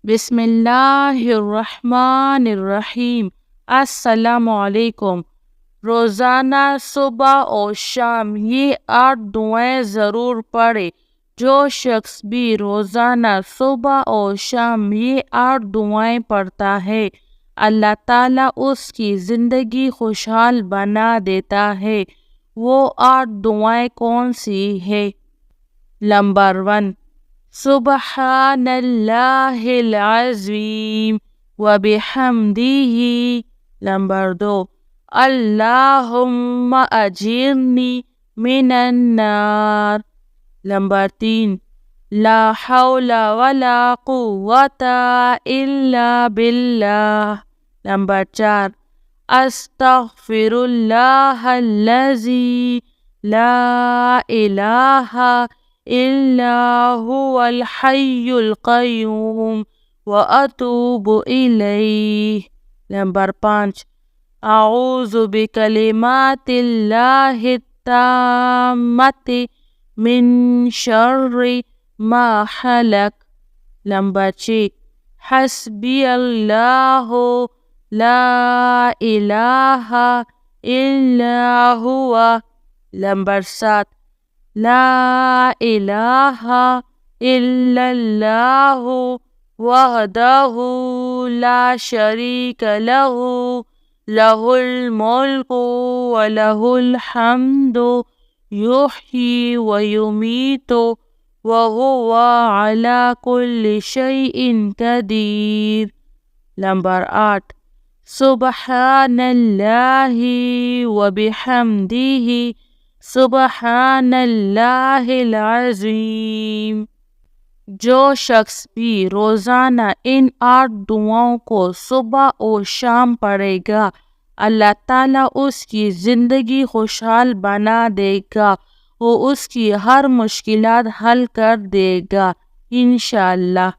بسم اللہ الرحمن الرحیم۔ السلام علیکم۔ روزانہ صبح اور شام یہ 8 دعائیں ضرور پڑھے۔ جو شخص بھی روزانہ صبح اور شام یہ 8 دعائیں پڑھتا ہے، اللہ تعالیٰ اس کی زندگی خوشحال بنا دیتا ہے۔ وہ 8 دعائیں کون سی ہے؟ نمبر 1، سبحان اللہ العظیم وبحمدہ۔ نمبر 2، اللہم اجرنی من النار۔ نمبر 3، لا حول ولا قوة الا باللہ۔ نمبر 4، استغفر اللہ الذی لا الہ الا هو الحی القیوم واتوب الیہ۔ نمبر 5، اعوذ بکلمات اللہ التامۃ من شر ما خلق۔ نمبر 6، حسبی اللہ لا الہ الا هو۔ نمبر 7، لا الہ الا اللہ وحدہ لا شریک لہ، لہ الملک ولہ الحمد یحیی ویمیت وہو علی کل شیء قدیر۔ نمبر 8، سبحان اللہ وبحمدہ سبحان اللہ العظیم۔ جو شخص بھی روزانہ ان 8 دعاؤں کو صبح اور شام پڑھے گا، اللہ تعالیٰ اس کی زندگی خوشحال بنا دے گا، وہ اس کی ہر مشکلات حل کر دے گا انشاءاللہ۔